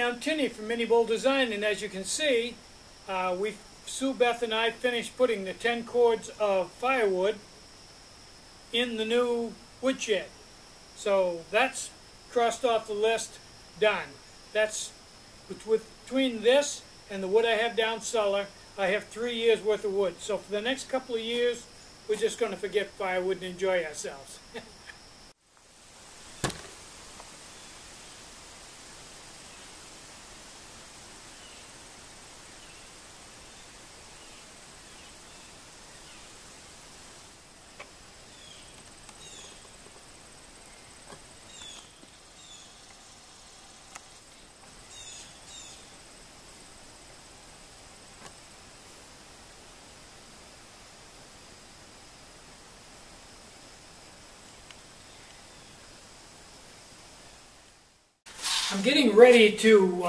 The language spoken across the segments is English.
I'm Tinny from minibulldesign, and as you can see, Sue Beth and I finished putting the 10 cords of firewood in the new woodshed. So that's crossed off the list, done. That's between this and the wood I have down cellar, I have 3 years worth of wood. So for the next couple of years, we're just going to forget firewood and enjoy ourselves. I'm getting ready to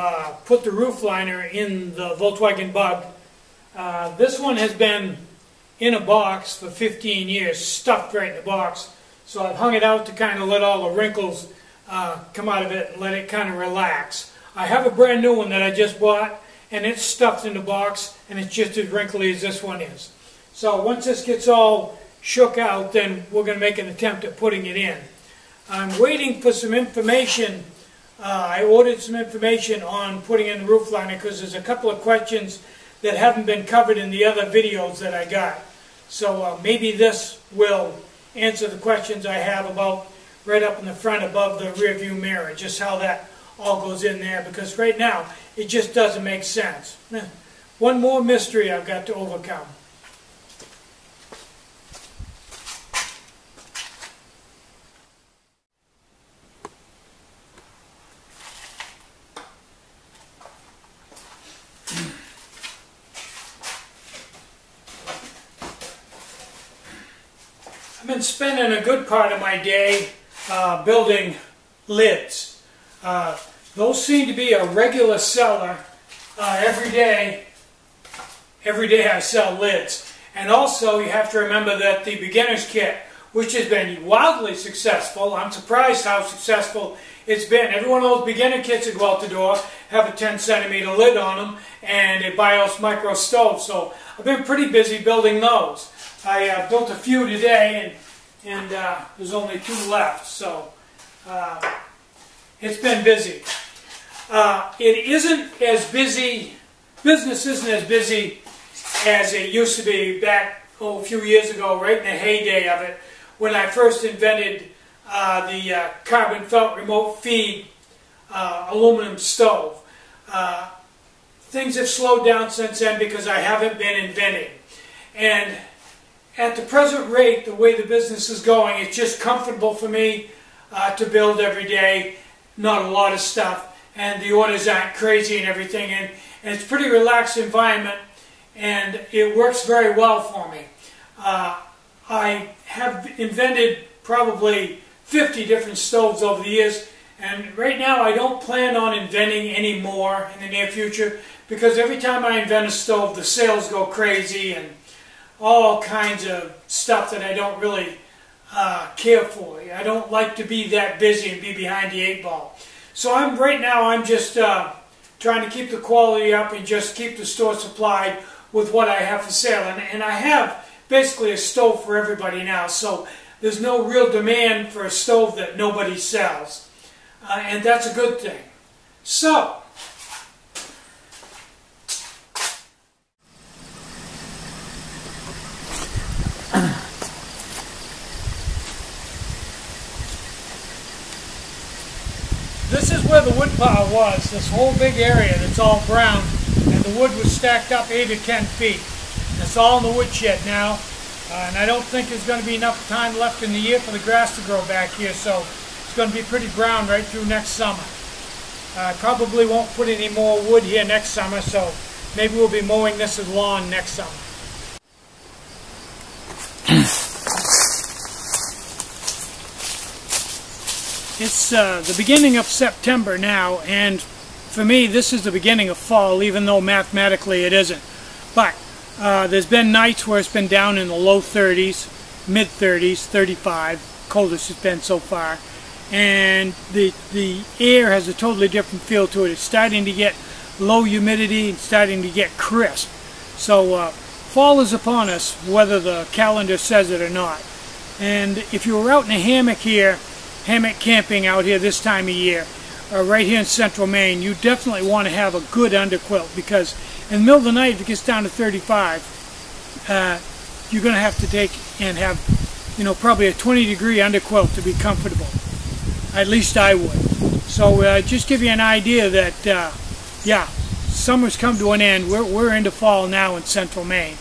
put the roof liner in the Volkswagen Bug. This one has been in a box for 15 years, stuffed right in the box. So I've hung it out to kind of let all the wrinkles come out of it and let it kind of relax. I have a brand new one that I just bought, and it's stuffed in the box, and it's just as wrinkly as this one is. So once this gets all shook out, then we're going to make an attempt at putting it in. I'm waiting for some information. I ordered some information on putting in the roof liner because there's a couple of questions that haven't been covered in the other videos that I got. So maybe this will answer the questions I have about right up in the front above the rear view mirror, just how that all goes in there, because right now it just doesn't make sense. One more mystery I've got to overcome. I've been spending a good part of my day building lids. Those seem to be a regular seller every day. Every day I sell lids. And also you have to remember that the beginner's kit, which has been wildly successful, I'm surprised how successful it's been. Every one of those beginner kits that go out the door have a 10 centimeter lid on them and a BIOS micro stove. So I've been pretty busy building those. I built a few today, and there's only 2 left, so it's been busy. It isn't as busy, business isn't as busy as it used to be back a few years ago, right in the heyday of it, when I first invented the carbon felt remote feed aluminum stove. Things have slowed down since then because I haven't been inventing. And at the present rate, the way the business is going, it's just comfortable for me to build every day, not a lot of stuff, and the orders aren't crazy and everything, and it's a pretty relaxed environment, and it works very well for me. I have invented probably 50 different stoves over the years, and right now I don't plan on inventing any more in the near future, because every time I invent a stove, the sales go crazy, and all kinds of stuff that I don't really care for. I don't like to be that busy and be behind the 8 ball. So right now I'm just trying to keep the quality up and just keep the store supplied with what I have for sale. And I have basically a stove for everybody now, so there's no real demand for a stove that nobody sells. And that's a good thing. So, this is where the wood pile was, this whole big area that's all brown, and the wood was stacked up 8 or 10 feet. It's all in the woodshed now, and I don't think there's going to be enough time left in the year for the grass to grow back here, so it's going to be pretty brown right through next summer. I probably won't put any more wood here next summer, so maybe we'll be mowing this as lawn next summer. It's the beginning of September now, and for me this is the beginning of fall, even though mathematically it isn't. But there's been nights where it's been down in the low 30s, mid 30s, 35, coldest it's been so far. and the air has a totally different feel to it. It's starting to get low humidity and starting to get crisp. So fall is upon us, whether the calendar says it or not. And if you were out in a hammock here, hammock camping out here this time of year, right here in central Maine, you definitely want to have a good underquilt, because in the middle of the night, if it gets down to 35, you're going to have to take and have, you know, probably a 20-degree underquilt to be comfortable. At least I would. So just give you an idea that, yeah, summer's come to an end. We're into fall now in central Maine.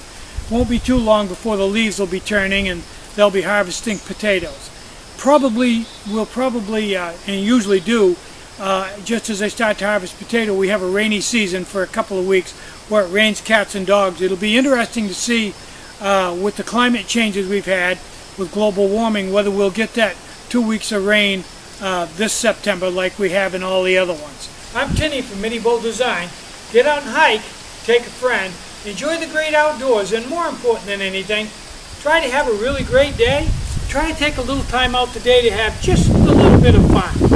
Won't be too long before the leaves will be turning and they'll be harvesting potatoes. We'll probably, and usually do, just as they start to harvest potato, we have a rainy season for a couple of weeks where it rains cats and dogs. It'll be interesting to see with the climate changes we've had with global warming, whether we'll get that 2 weeks of rain this September like we have in all the other ones. I'm Tinny from minibulldesign. Get out and hike, take a friend, enjoy the great outdoors, and more important than anything, try to have a really great day. Try to take a little time out today to have just a little bit of fun.